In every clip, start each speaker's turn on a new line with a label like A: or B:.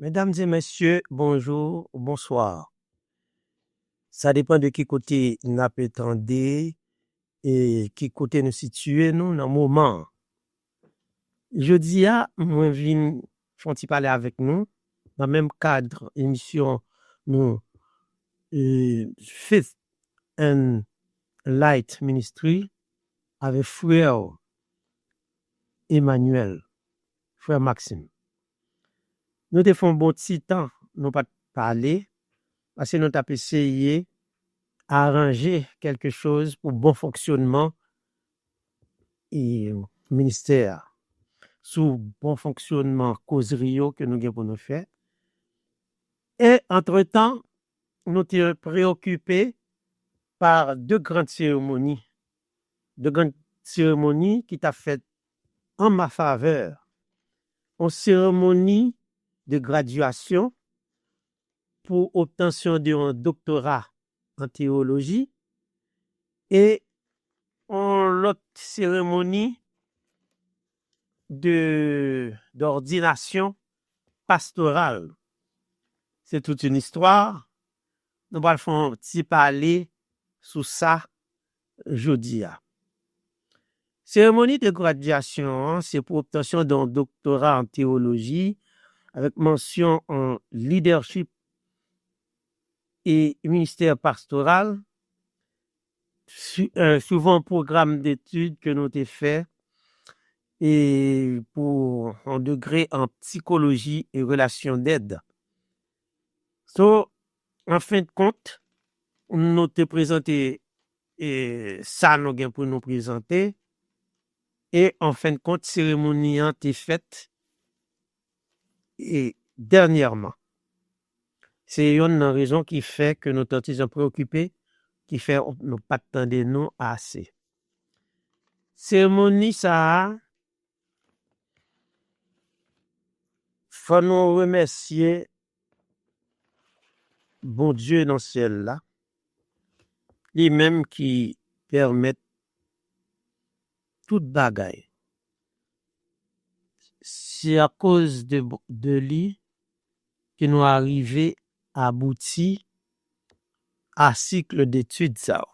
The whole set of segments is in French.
A: Mesdames et messieurs, bonjour, bonsoir. Ça dépend de qui côté nous attendez et qui côté nous situons nous dans le moment. Jeudi à moi vinn font parler avec nous dans le même cadre émission nous Faith and Light Ministry avec frère Emmanuel, frère Maxime. Nous te font bon petit temps nous pas parler parce que nous avons essayé arranger quelque chose pour bon fonctionnement et ministère, sous bon fonctionnement causerie que nous avons pour nous faire. Et entre-temps, nous sommes préoccupés par deux grandes cérémonies qui t'a fait en ma faveur. Une cérémonie de graduation pour obtention d'un doctorat en théologie et l'autre cérémonie d'ordination pastorale. C'est toute une histoire. Nous allons faire un petit parler sur ça jeudi. Cérémonie de graduation, c'est pour obtention d'un doctorat en théologie avec mention en leadership et ministère pastoral, souvent programme d'études que nous avons fait et pour un degré en psychologie et relations d'aide. En fin de compte, nous te présenté et ça nous gain pour nous présenter et en fin de compte cérémonie a été faite et dernièrement. C'est une raison qui fait que nous sommes préoccupés, qui fait nous pas attendre nous assez. Cérémonie ça faut nous remercier bon Dieu dans le ciel là, lui-même qui permet toute bagaille. C'est à cause de lui que nous arrivons à aboutir à cycle d'études ça.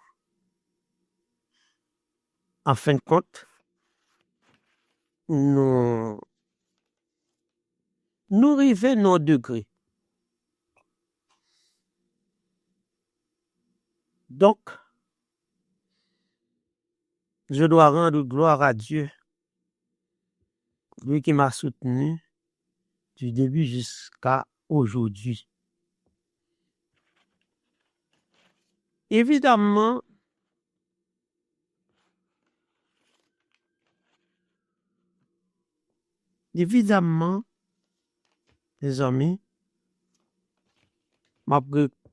A: En fin de compte, nous arrivons nos degrés. Donc, je dois rendre gloire à Dieu, lui qui m'a soutenu du début jusqu'à aujourd'hui. Évidemment, les amis, je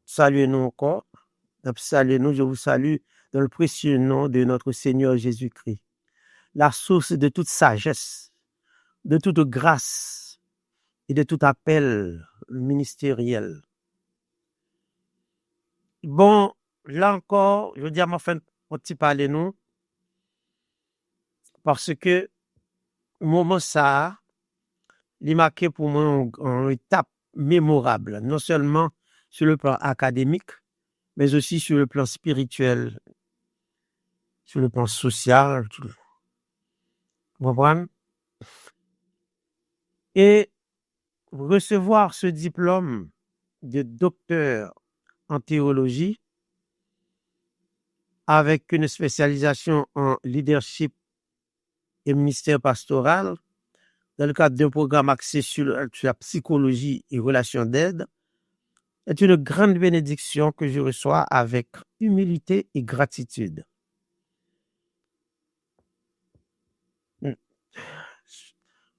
A: salue nous encore. Je vous salue dans le précieux nom de notre Seigneur Jésus-Christ, la source de toute sagesse, de toute grâce et de tout appel ministériel. Bon, là encore, je dis à ma fin, on t'y parle nous, parce que le moment ça, il marqué pour moi une étape mémorable, non seulement sur le plan académique, mais aussi sur le plan spirituel, sur le plan social. Vous comprenez? Et recevoir ce diplôme de docteur en théologie avec une spécialisation en leadership et ministère pastoral dans le cadre d'un programme axé sur la psychologie et relations d'aide est une grande bénédiction que je reçois avec humilité et gratitude.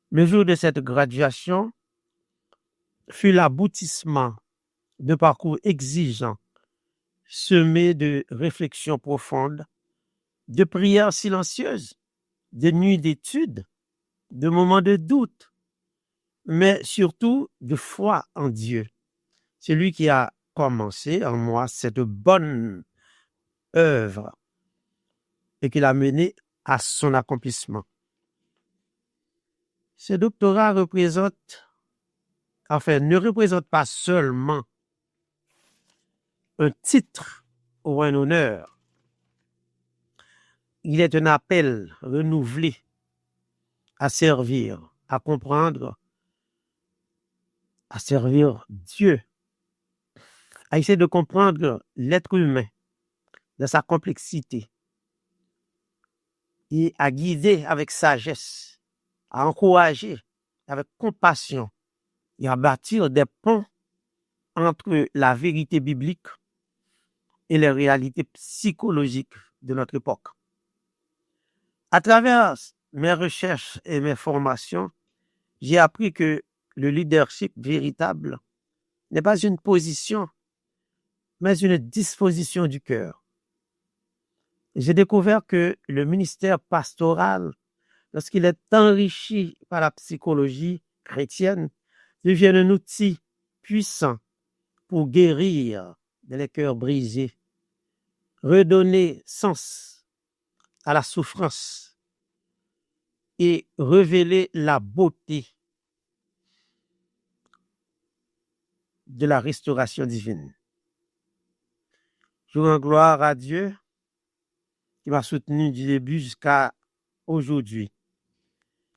A: Le jour de cette graduation fut l'aboutissement d'un parcours exigeant, semé de réflexions profondes, de prières silencieuses, de nuits d'études, de moments de doute, mais surtout de foi en Dieu. C'est lui qui a commencé en moi cette bonne œuvre et qui l'a mené à son accomplissement. Ce doctorat représente enfin, ne représente pas seulement un titre ou un honneur. Il est un appel renouvelé à servir, à comprendre, à servir Dieu, à essayer de comprendre l'être humain dans sa complexité et à guider avec sagesse, à encourager avec compassion et à bâtir des ponts entre la vérité biblique et les réalités psychologiques de notre époque. À travers mes recherches et mes formations, j'ai appris que le leadership véritable n'est pas une position, mais une disposition du cœur. J'ai découvert que le ministère pastoral, lorsqu'il est enrichi par la psychologie chrétienne, devient un outil puissant pour guérir les cœurs brisés, redonner sens à la souffrance et révéler la beauté de la restauration divine. Je rends gloire à Dieu qui m'a soutenu du début jusqu'à aujourd'hui.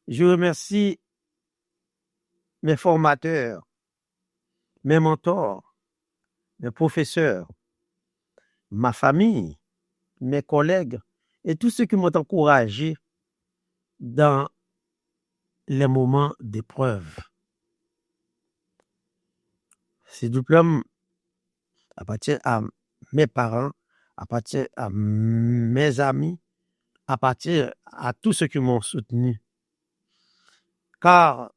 A: Je remercie mes formateurs, mes mentors, mes professeurs, ma famille, mes collègues et tous ceux qui m'ont encouragé dans les moments d'épreuve. Ces diplômes appartiennent à mes parents, appartiennent à mes amis, appartiennent à tous ceux qui m'ont soutenu. Car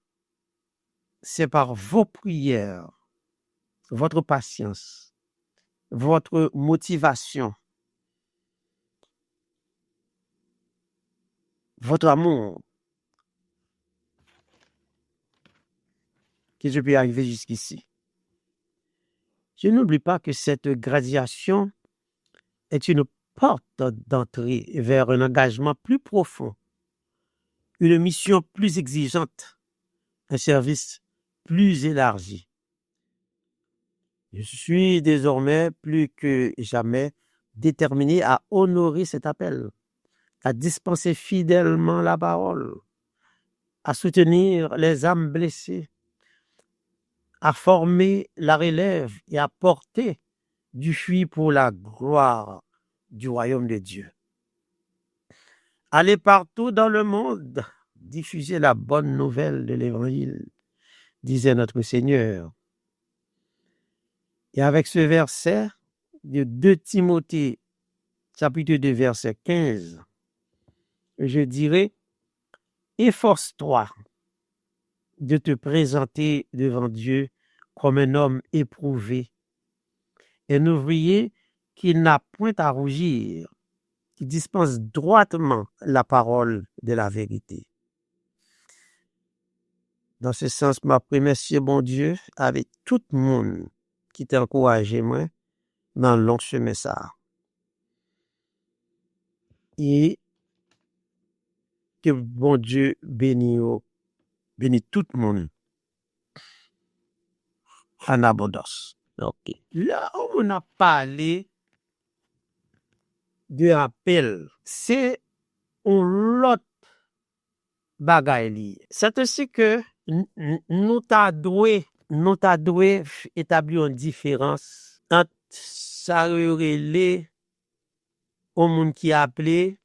A: c'est par vos prières, votre patience, votre motivation, votre amour que je peux arriver jusqu'ici. Je n'oublie pas que cette graduation est une porte d'entrée vers un engagement plus profond, une mission plus exigeante, un service plus élargi. Je suis désormais plus que jamais déterminé à honorer cet appel, à dispenser fidèlement la parole, à soutenir les âmes blessées, à former la relève et à porter du fruit pour la gloire du royaume de Dieu. Allez partout dans le monde, diffuser la bonne nouvelle de l'Évangile, disait notre Seigneur. Et avec ce verset de 2 Timothée, chapitre 2, verset 15, je dirais, efforce-toi de te présenter devant Dieu comme un homme éprouvé, un ouvrier qui n'a point à rougir, qui dispense droitement la parole de la vérité. Dans ce sens, ma merci bon Dieu avec tout le monde qui t'a encouragé moi dans le long chemin ça. Et que bon Dieu bénisse tout le monde en abondance. Ok. Là où on a parlé de appel, c'est l'autre bagaille lié. C'est aussi que nous t'a doué établir une différence entre ça relé au monde qui appelé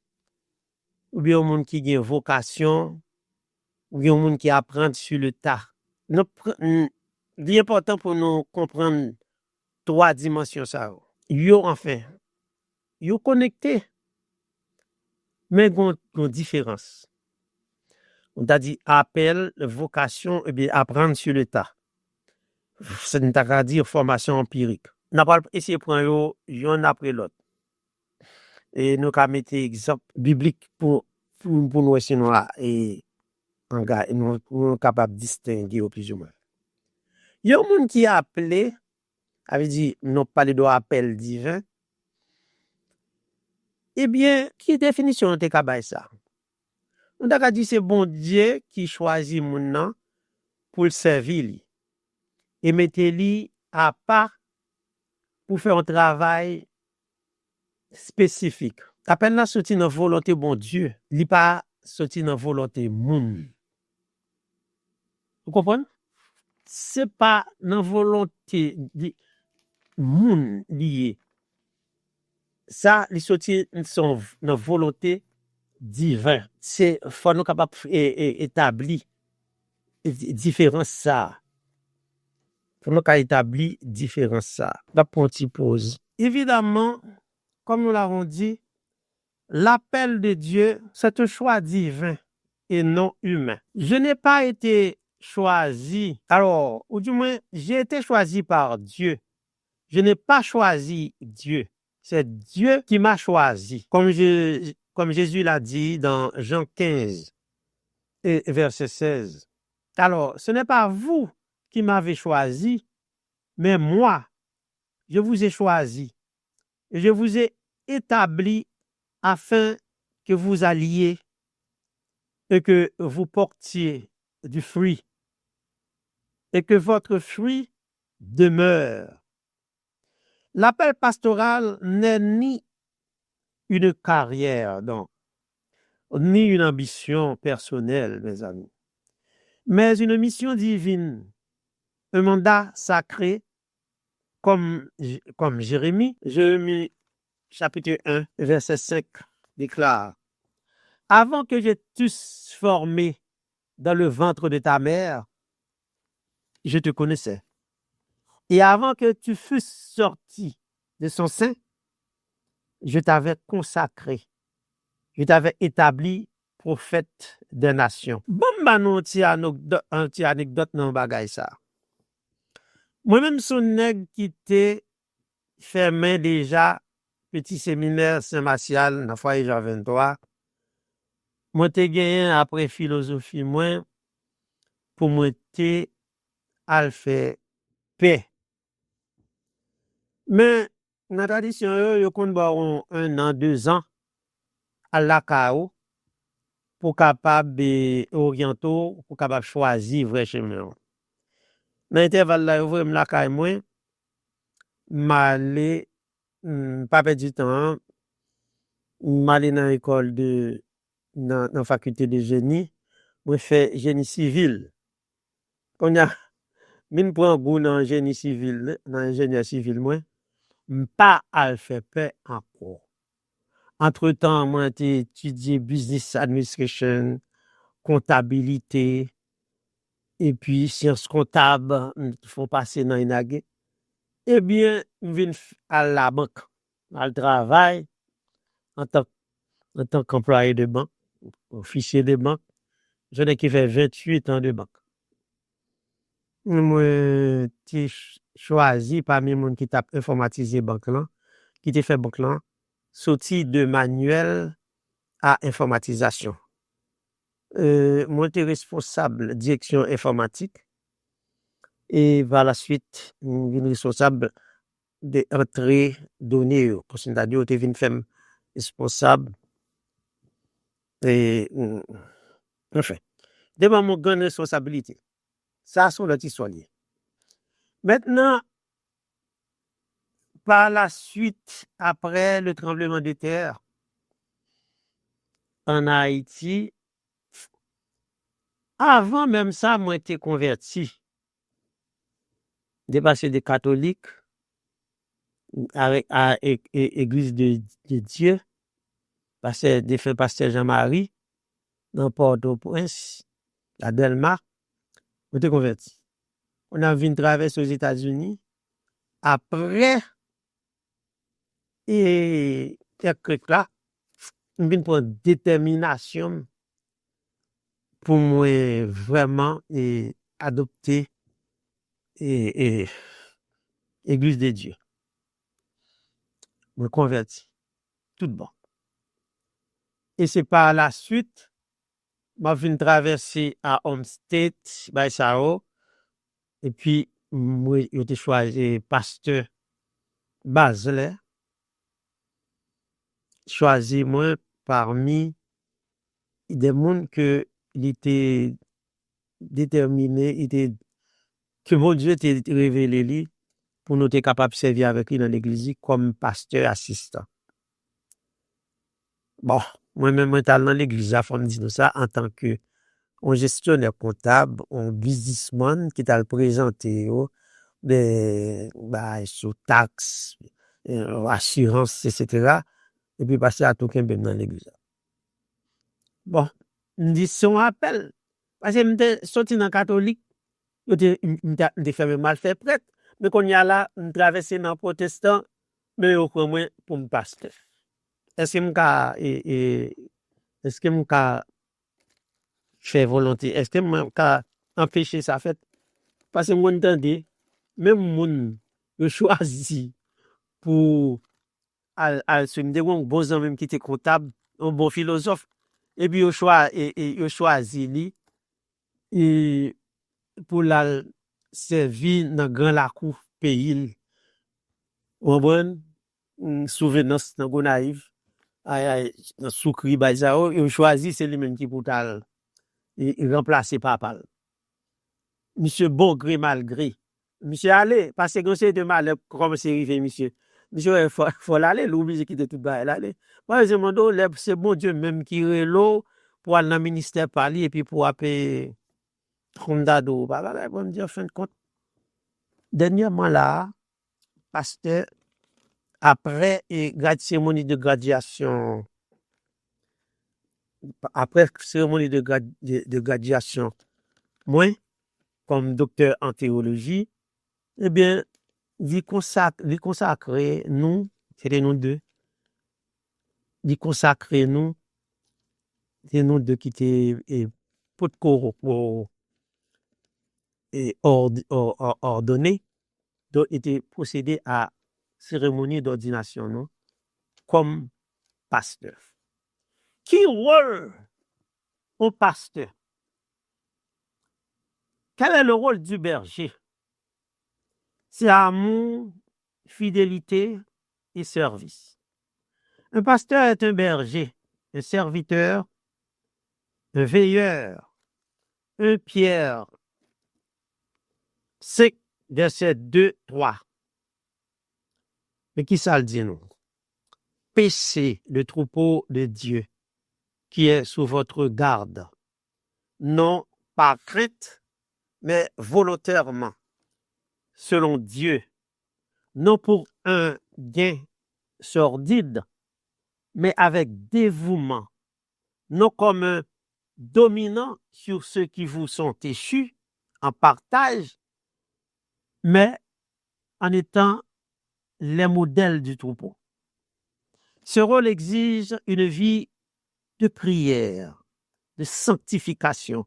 A: ou bien au monde qui a une vocation ou bien au monde qui apprend sur le tas. L'important pour nous comprendre 3 dimensions ça. Yo enfin, yo connecté mais gon différence. On t'a dit appel, vocation et bien apprendre sur le tas. C'est une ta dire formation empirique. On pas essayer de prendre yon après l'autre. Et nous avons mis exemple biblique pour nous essayer et nous sommes capables de distinguer au plus ou moins. Il y a un monde qui a appelé, avait dit, nous parlé d'appel divin. Eh bien, qui définition de capable ça? On a dit c'est bon Dieu qui choisit mon nom pour le servir. et mettez-li à part pour faire un travail spécifique. Appel là sorti dans volonté bon Dieu, li pas sorti dans volonté moun. Vous comprenez? C'est pas dans volonté moun lié. Ça, li sorti son dans volonté divin. C'est faut nous capable établir différence ça. Faut nous établir différence ça. La petite pause. Évidemment, comme nous l'avons dit, l'appel de Dieu, c'est un choix divin et non humain. Je n'ai pas été choisi, alors, ou du moins, j'ai été choisi par Dieu. Je n'ai pas choisi Dieu. C'est Dieu qui m'a choisi. Comme Jésus l'a dit dans Jean 15 et verset 16. Alors, ce n'est pas vous qui m'avez choisi, mais moi, je vous ai choisi. Et je vous ai établi afin que vous alliez et que vous portiez du fruit et que votre fruit demeure. L'appel pastoral n'est ni une carrière, non, ni une ambition personnelle, mes amis, mais une mission divine, un mandat sacré, comme Jérémie chapitre 1, verset 5 déclare. Avant que je t'eusse formé dans le ventre de ta mère, je te connaissais. Et avant que tu fusses sorti de son sein, je t'avais consacré. Je t'avais établi prophète des nations. Bon, nous un petit anecdote dans bagay ça. Moi-même, son nèg qui t'ai fait main déjà petit séminaire Saint-Martial dans foyer Jean 23. Moi, t'ai gagné après philosophie, moi, pour moi, t'ai al faire paix. Mais, dans la tradition, yo kon ba un an, 2 ans, à la KO, pour capable orienter, pour capable choisir vrai chemin. Dans l'intervalle là, yo me la caille moi, m'aller, pas perdre du temps, m'aller dans l'école dans la faculté de génie, moi fait génie civil. On a, mine prend goût dans génie civil, dans ingénieur civil, moi, pas à faire paix encore. Entre-temps, moi, j'ai étudié business administration, comptabilité, et puis sciences comptables, il faut passer dans une. Eh bien, je viens à la banque, à le travail, en tant qu'employé de banque, officier de banque. Je n'ai qui fait 28 ans de banque. Moi, j'ai choisi parmi les gens qui t'a informatisé banque là, qui t'a fait banque là, sorti de manuel à informatisation. Moi, j'étais responsable direction informatique et par la suite, je suis responsable de entrée données. C'est-à-dire, je suis faire responsable et enfin, devant mon grande responsabilité. Ça, c'est notre histoire. Maintenant, par la suite, après le tremblement de terre en Haïti, avant même ça, moi, j'étais converti. Dépassé des catholiques à l'église de Dieu, défunt pasteur Jean-Marie, dans Port-au-Prince, à Delmar, j'étais converti. On a vu une traverse aux États-Unis. Après, et là, on vient pour détermination pour moi vraiment adopter l'Église de Dieu. Je me convertis. Tout bon. Et c'est par la suite, je viens traverser à Homestead, by Sao, et puis, moi, j'ai choisi pasteur Basler, choisi moi parmi des gens que il était déterminé, que mon Dieu t'a révélé lui pour nous être capables de servir avec lui dans l'église comme pasteur assistant. Bon, moi-même, je suis dans l'église, il faut me dire ça en tant que un gestionnaire comptable, un businessman qui t'a présenté sur taxes, assurance, etc. Et puis passer à tout même dans l'église. Bon, me dit son appel. Parce que je suis sorti dans le catholique, je fait mal fait prêtre. Mais quand il y a là, je traverse dans le protestant, mais au moins pour me pasteur. Est-ce que je peux faire volonté? Est-ce que je peux empêcher ça fait? Parce que moi, j'entendais, même moun yo choisi pour se me dire un bon homme qui était comptable, un bon philosophe, et puis yo choisi lui et pour la servir dans grand la cour pays. On bon souvenance dans Gonaïve, dans Soukri Bazao, yo choisi c'est lui même qui pour remplacer papa. Monsieur bon gré mal gré. Monsieur allez, parce que c'est de mal comme c'est arrivé monsieur. Monsieur faut aller l'obligé quitter tout bas aller. Moi je me demande c'est bon Dieu même qui relo pour aller dans le ministère parler et puis pour appeler Rondado. Bon me dire fin de compte. Dernièrement là, pasteur après cérémonie de graduation moi comme docteur en théologie, eh bien, il consacrer nous, c'était nous deux, il consacrer nous, c'est nous deux qui étaient pour ordonné, donc était procédé à cérémonie d'ordination, non, comme pasteur. Qui rôle au pasteur? Quel est le rôle du berger? C'est amour, fidélité et service. Un pasteur est un berger, un serviteur, un veilleur, un Pierre. 5, verset 2, 3. Mais qui ça le dit nous? Paissez le troupeau de Dieu qui est sous votre garde, non par crainte, mais volontairement, selon Dieu, non pour un gain sordide, mais avec dévouement, non comme un dominant sur ceux qui vous sont échus en partage, mais en étant les modèles du troupeau. Ce rôle exige une vie de prière, de sanctification,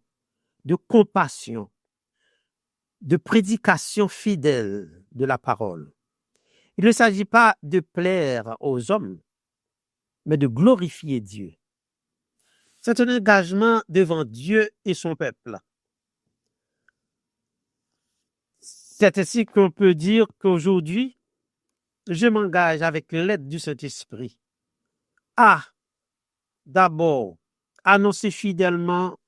A: de compassion, de prédication fidèle de la parole. Il ne s'agit pas de plaire aux hommes, mais de glorifier Dieu. C'est un engagement devant Dieu et son peuple. C'est ainsi qu'on peut dire qu'aujourd'hui, je m'engage avec l'aide du Saint-Esprit à d'abord annoncer fidèlement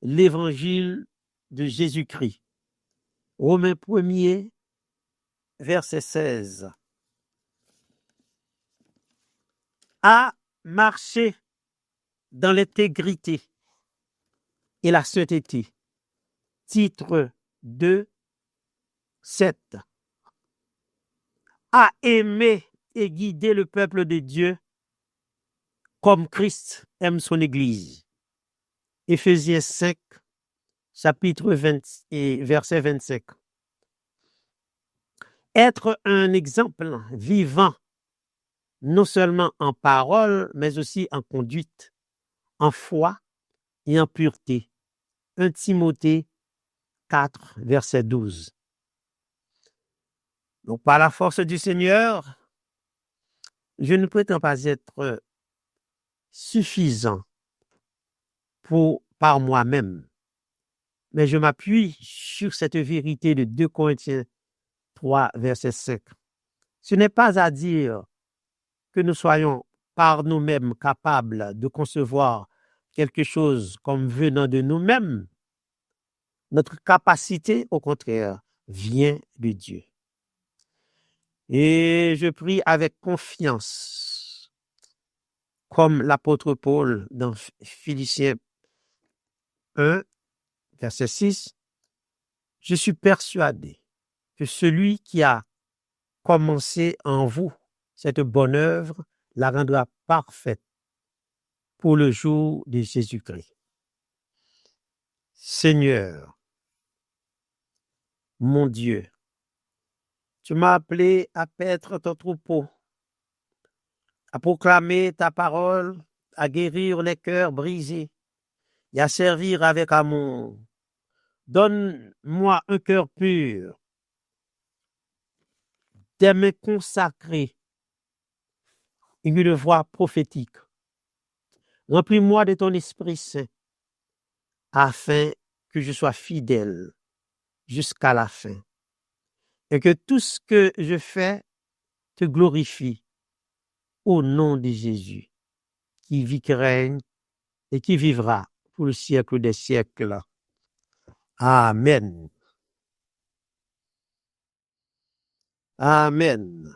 A: l'évangile de Jésus-Christ. Romains 1er, verset 16. À marcher dans l'intégrité et la sainteté. Titre 2, 7. À aimer et guider le peuple de Dieu comme Christ aime son Église. Éphésiens 5, chapitre 20 et verset 25. Être un exemple vivant, non seulement en parole, mais aussi en conduite, en foi et en pureté. 1 Timothée 4, verset 12. Donc, par la force du Seigneur, je ne prétends pas être suffisant par moi-même, mais je m'appuie sur cette vérité de 2 Corinthiens 3, verset 5. Ce n'est pas à dire que nous soyons par nous-mêmes capables de concevoir quelque chose comme venant de nous-mêmes. Notre capacité, au contraire, vient de Dieu. Et je prie avec confiance, comme l'apôtre Paul dans Philippiens 1, verset 6, je suis persuadé que celui qui a commencé en vous cette bonne œuvre la rendra parfaite pour le jour de Jésus-Christ. Seigneur, mon Dieu, tu m'as appelé à paître ton troupeau, à proclamer ta parole, à guérir les cœurs brisés et à servir avec amour. Donne-moi un cœur pur, des mains consacrées et une voix prophétique. Remplis-moi de ton Esprit Saint afin que je sois fidèle jusqu'à la fin et que tout ce que je fais te glorifie au nom de Jésus qui vit, qui règne et qui vivra pour le siècle des siècles. Amen. Amen.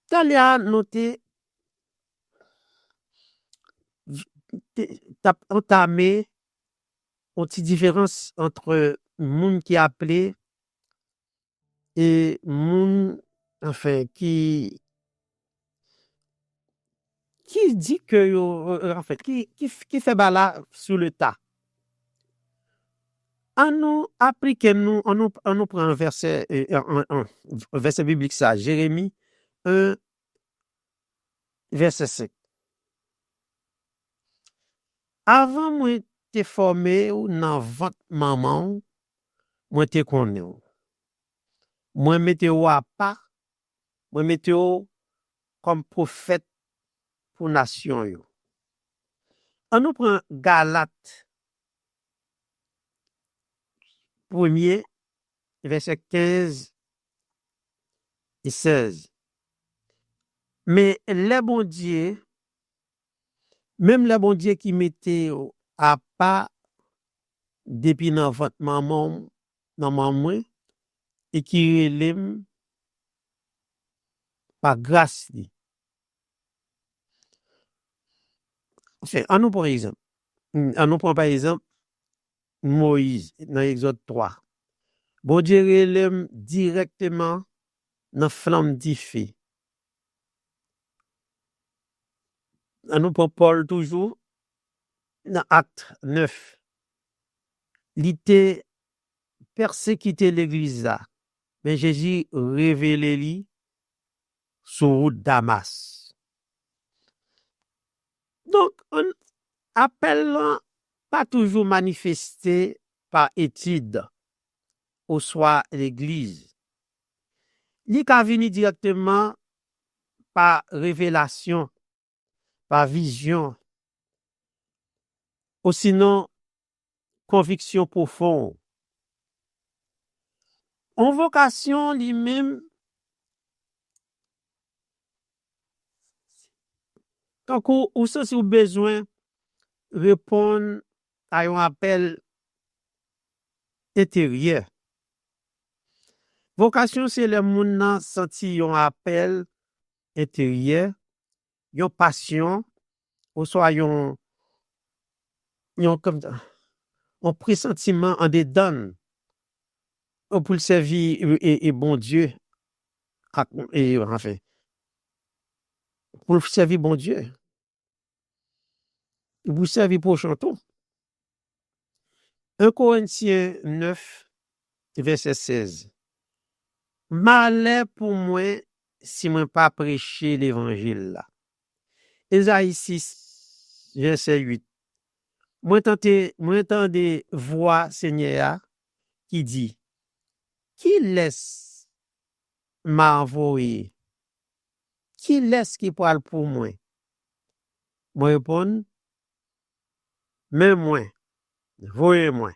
A: Talia noté, t'as entamé une petite différence entre monde qui appelé et monde, enfin, qui dit que, en fait, qui fait bala sur le tas. On nous applique, on nous prend un verset, un verset biblique, ça, Jérémie 1, verset 5. Avant moi te formé ou dans votre maman, moi te connais. Moi mette ou à part, moi mette ou comme prophète pour nation yo. On nous prend Galate 1er, verset 15 et 16. Mais les bons dieux, même les bons dieux qui mettaient à part depuis dans votre maman, dans maman, et qui relève par grâce. Enfin, on nous prend exemple. On nous prend par exemple Moïse dans Exode 3. Bon Dieu relève directement dans flamme du feu. On nous prend Paul toujours dans Acte 9. Il était persécuté l'église là, mais Jésus révélé lui sur route Damas. Donc, on appelle pas toujours manifesté par étude ou soit l'église. Il peut venir directement par révélation, par vision, ou sinon conviction profonde. En vocation lui-même, quand ou si vous besoin répondre à un appel intérieur. Vocation, c'est le monde senti un appel intérieur, une passion, ou soit un comme un pressentiment en dedans pour le servir et bon Dieu. Et enfin, pour le servir bon Dieu. Vous servir pour chanter. 1 Corinthiens 9, verset 16. Malheur pour moi si je ne pas prêcher l'évangile là. Ésaïe 6, verset 8. Moi entendez voix Seigneur qui dit, qui laisse m'envoyer? Qui laisse qui parle pour moi? Moi réponds, mais moi, voyez-moi.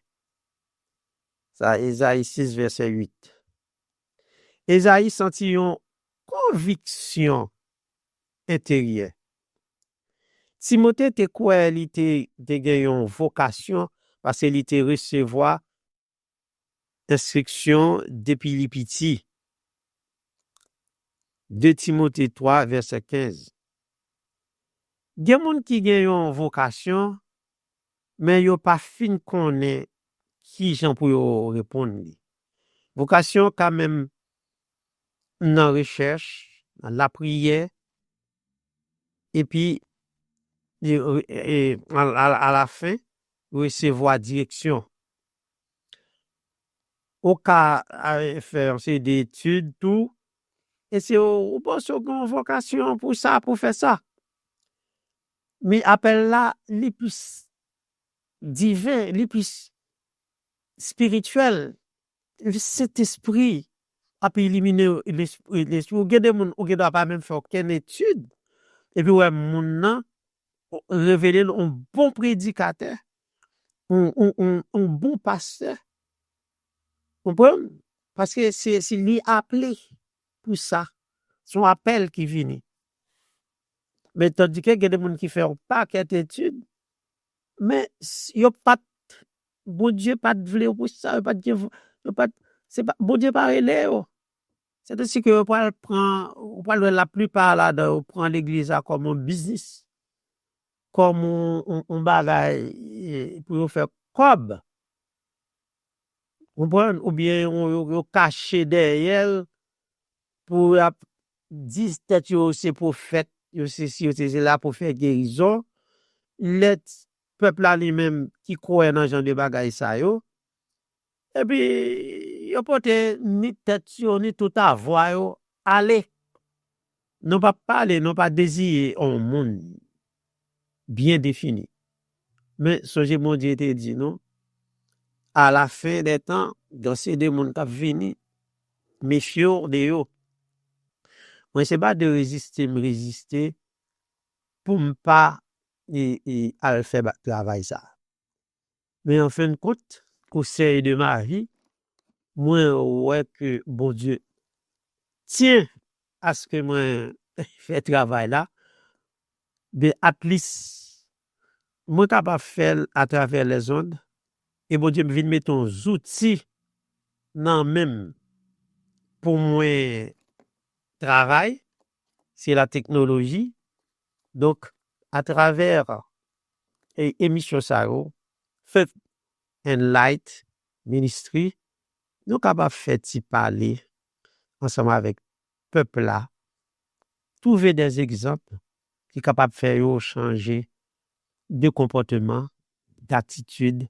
A: Ça, Ésaïe 6, verset 8. Ésaïe sentit une conviction intérieure. Timothée te quoi il te une vocation parce qu'il était recevoir instruction depuis li petit. 2 Timothée 3 verset 15. Gen moun qui gen une vocation mais yo pas fin connaît qui jan pour yo répondre li. Vocation quand même dans recherche, dans la prière et puis à la fin recevoir direction. Au cas faire des études tout et c'est au pense qu'on vocation pour ça pour faire ça. Mais appel là les plus divin, les plus spirituel, cet esprit a pu éliminer l'esprit. Ou gen de moun ou gen doit pas même faire aucune étude et puis ouais moun nan révéler un bon prédicateur, un bon pasteur. Comprenez? Parce que c'est lui appelé pour ça. Son appel qui vient. Mais tandis que il y a des gens qui font pas cette étude, mais yo pas bon Dieu pas de vle pour ça, pas Dieu pas c'est pas bon Dieu pas relé. C'est aussi que on prend la plupart là on prend l'église comme un business, comme un bagage pour faire cob. Ou bien on caché derrière pour dire que c'est prophète, c'est là pour faire guérison. Le peuple là lui-même qui croit dans genre de bagaille ça yo. Et puis yo pote ni tête yo ni tout à voix yo aller. Non pas parler, non pas désirer un monde bien défini. Mais songez mon Dieu te dit non. À la fin des temps, dans ces deux mondes qui venir, méfions de yo. Moi c'est pas de résister pour ne pas à faire travail ça. Mais en fin de compte, conseil de ma vie, moi ouais que bon Dieu tient à ce que moi fait travail là, mais at least moi capable faire à travers les ondes et bon Dieu me vient mettre un outil non même pour moi travail, c'est la technologie. Donc à travers émission ça fait and light ministry, nous capable faire parler ensemble avec peuple là, trouver des exemples qui sont capables de faire changer de comportement, d'attitude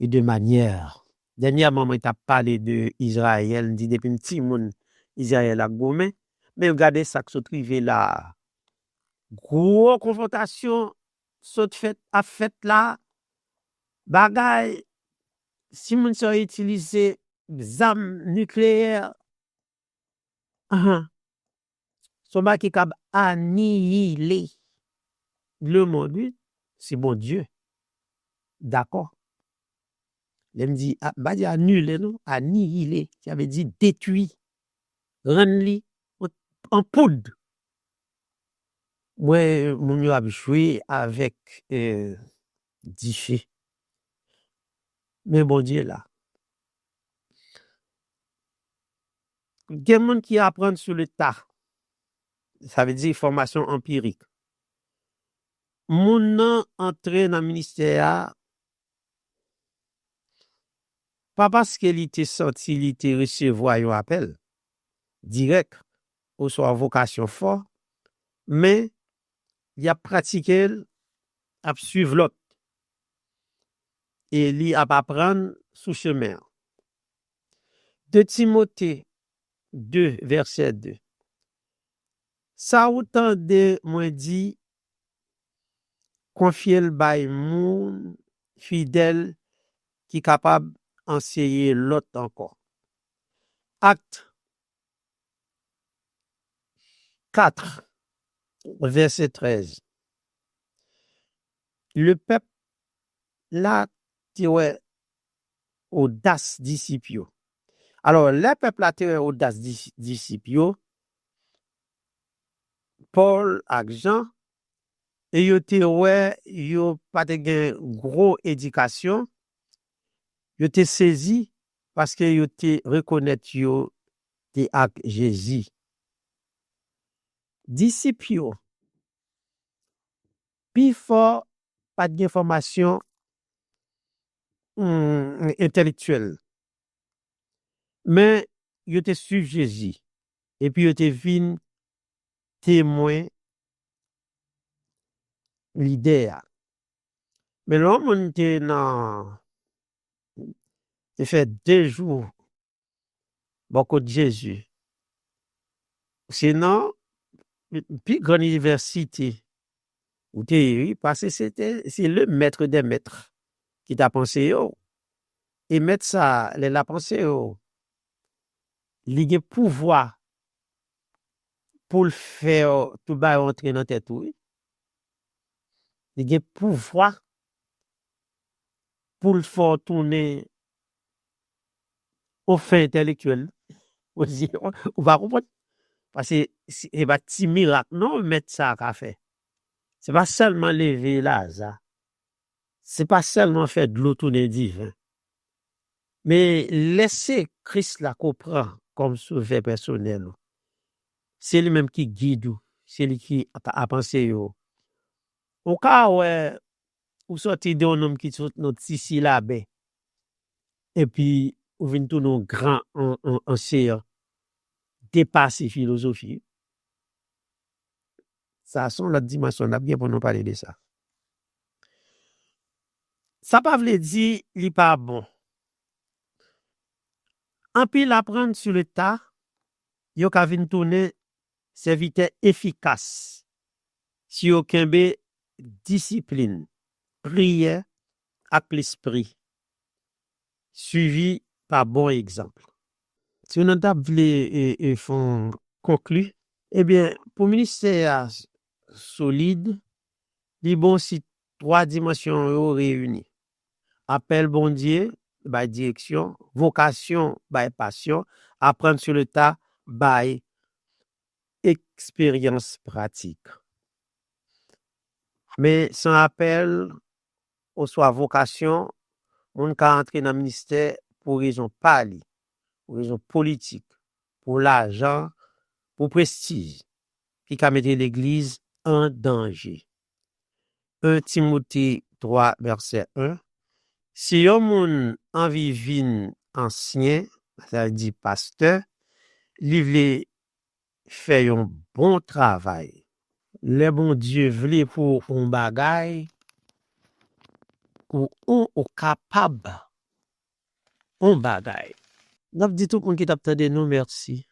A: et de manière. Dernièrement, on t'a parlé de Israël, dit depuis petit monde Israël a gommé, mais regardez ça que se trouve là. Gros confrontation a fait là. Bagay, si moun sont utilisé armes nucléaires, son bas qui cap annihiler le monde, oui, c'est bon Dieu. D'accord. Il me dit, bah dit annuler, non? Annihiler. Ça veut dire détruire. Rendre en poudre. Moi, mon yo a joué avec Diffé. Mais bon Dieu là. Il y a des gens qui apprennent sur le tas. Ça veut dire formation empirique. Mon nan entré dans le ministère, pas parce qu'il était sorti, il était recevoir un appel direct ou soit vocation fort, mais il a pratiqué, a suivre l'autre et il a apprendre sous chemin. De Timothée 2, verset 2. Ça autant de moi dit, confier le bail moun fidèle qui est capable d'enseigner l'autre encore. Acte 4, verset 13. Le peuple là, tiré audace discipio. Alors, le peuple là, tiré audace discipio, Paul et Jean, et yo te ouais, yo pas de gen gros éducation, yo te saisi parce que yo te reconnaître yo te ak Jésus. Disciples yo, pi fort pas de formation intellectuelle, mais yo te suivre Jésus et puis yo te vin témoin leader. Mais l'homme on te nan te fait 2 jours beaucoup de Jésus. Sinon, puis grande université où tu parce que c'est le maître des maîtres qui t'a pensé yo. Et mettre ça, la pensée yo, il a pouvoir pour le faire tout bas rentrer dans tête oui. Il a pouvoir pour le faire tourner au fait intellectuel. On va comprendre parce que c'est un petit miracle non mettre ça qu'a fait. C'est pas seulement lever Lazare. C'est pas seulement faire de l'eau tourner divin. Mais laisser Christ la comprendre comme sauveur personnel. C'est lui-même qui guide, c'est lui qui a pensé yo. Au cas ouais, ou sorti d'un homme qui sont notre ici là ben et puis ou vinn tout nos grand en séance dépasser philosophie. Ça sont l'autre dimension là bien pour nous parler de ça. Ça pas veut dire li pas bon. En pile apprendre sur le tas, yo ka vinn tourner serviteur efficace. Si yo kembe discipline, prière avec l'esprit, suivi par bon exemple. Si on a voulu et font conclure, eh bien, pour ministère solide, il bon si 3 dimensions réunies. Appel bon Dieu, by direction, vocation, by passion, apprendre sur le tas, by expérience pratique. Mais sans appel, ou soit vocation, on peut entrer dans le ministère pour raison parler, pour raison politique, pour l'argent, pour prestige, qui a mis l'Église en danger. 1 Timothée 3, verset 1. Si yon moun envie vin ancien, ça veut dire pasteur, li vle fait un bon travail. Le bon Dieu vle pour un bagay, ou on capable un bagay. N'a dit tout le monde qui t'a entendu nous merci.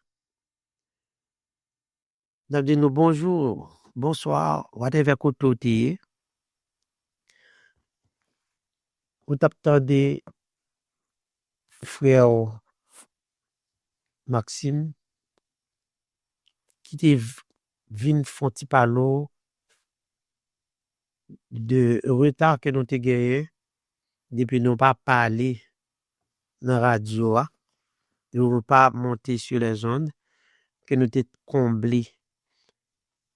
A: N'a dit nous bonjour, bonsoir, whatever côté. Ou t'a entendu frère Maxime qui te vin font ti palo de retard que nous te gagné depuis nous pas parlé dans radio, nous pas monter sur les ondes que nous te comblé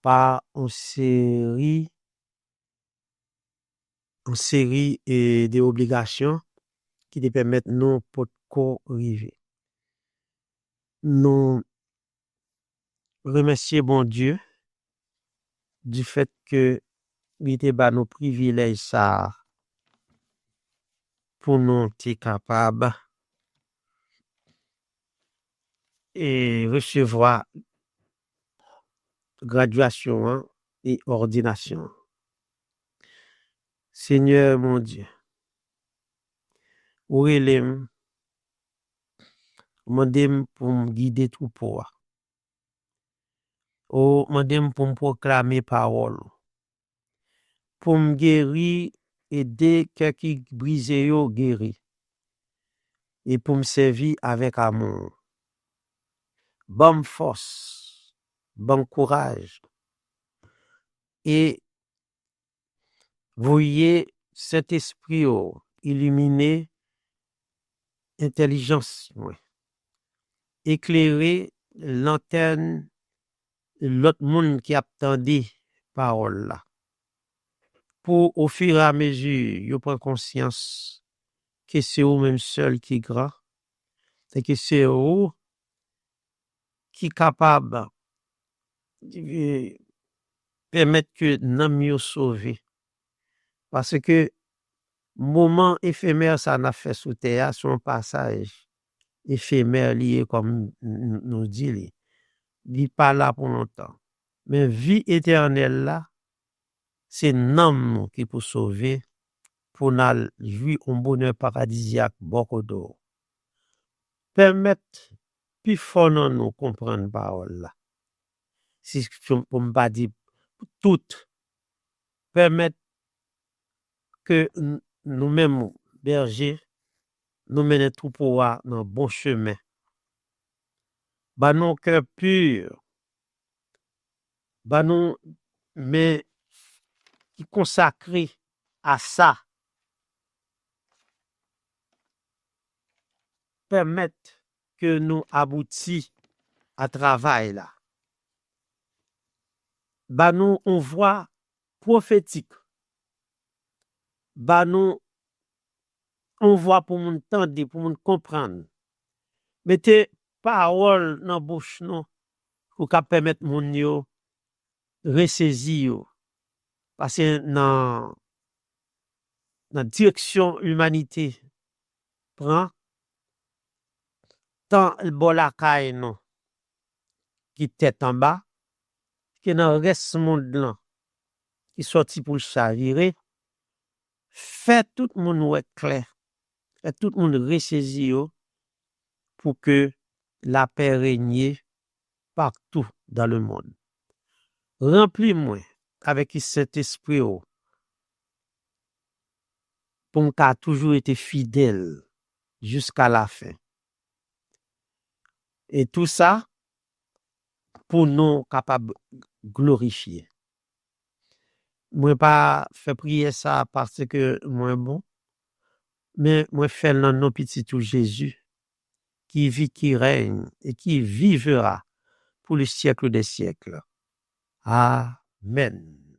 A: par une série et des obligations qui te permettent nous pour arriver. Nous remercier bon Dieu du fait que il était ba nos privilèges ça pour nous être capables et recevoir graduation et ordination. Seigneur mon Dieu, ou relève, mandem pour me guider tout pour. Ou mandem pour me proclamer parole. Pour me guérir, aider ceux qui brisé yo guéri. Et pour me servir avec amour. Bonne force, bon courage. Et voyez cet esprit illuminer intelligence, éclairer l'antenne l'autre monde qui attendait parole là. pour au fur et à mesure, yo prend conscience que c'est eux même seul qui est grand, et que c'est eux qui est capable de permettre que nous yo sauver. Parce que moment éphémère ça n'a fait sous terre, son passage éphémère lié comme nous dit, il pas là pour longtemps. Mais vie éternelle là, c'est nous qui pour sauver, pour nous jouir un bonheur paradisiaque beaucoup d'eau. Permettre plus fort nous comprendre parole là. Si pour me pas dire tout, permettre que nous-mêmes bergers nous mener tout pour dans le bon chemin. Bah nos cœurs purs, bah nous mais qui consacré à ça, permettre que nous aboutissions à travail là. Bah nous on voit prophétique. Bah nous on voit pour nous entendre, pour nous comprendre. Mettez parole dans bouche non pour qu'à permettre moun yo ressaisir yo. Parce que dans direction humanité prend tant le bon la caille non qui tête en bas que dans reste monde là qui sorti pour le chavirer, fait tout le monde ouais clair, fait tout le monde ressaisir yo pour que la paix règne partout dans le monde. Remplis-moi avec cet esprit pour qu'a toujours été fidèle jusqu'à la fin. Et tout ça pour nous capables glorifier. Moi pas fait prier ça parce que moi bon, mais moi fait dans nos petits tout Jésus qui vit, qui règne et qui vivra pour le siècle des siècles. Amen.